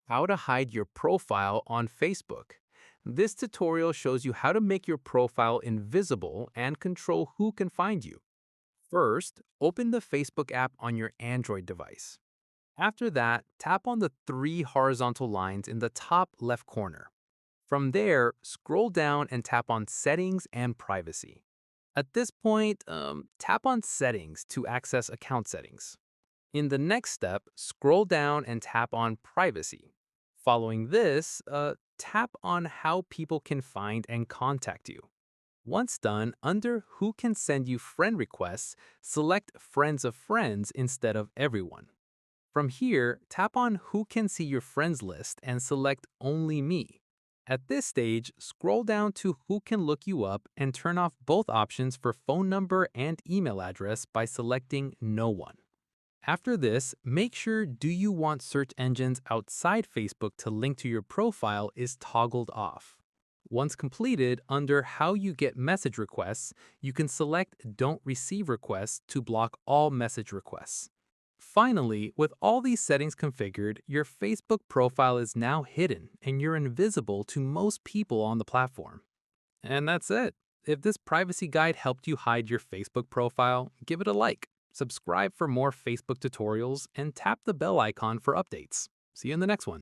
How to hide your profile on Facebook. This tutorial shows you how to make your profile invisible and control who can find you. First, open the Facebook app on your Android device. After that, tap on the three horizontal lines in the top left corner. From there, scroll down and tap on Settings and Privacy. At this point, tap on Settings to access account settings. In the next step, scroll down and tap on Privacy. Following this, tap on how people can find and contact you. Once done, under Who can send you friend requests, select Friends of Friends instead of Everyone. From here, tap on Who can see your friends list and select Only Me. At this stage, scroll down to Who can look you up and turn off both options for phone number and email address by selecting No One. After this, make sure Do you want search engines outside Facebook to link to your profile is toggled off. Once completed, under How you get message requests, you can select Don't receive requests to block all message requests. Finally, with all these settings configured, your Facebook profile is now hidden and you're invisible to most people on the platform. And that's it. If this privacy guide helped you hide your Facebook profile, give it a like, subscribe for more Facebook tutorials, and tap the bell icon for updates. See you in the next one.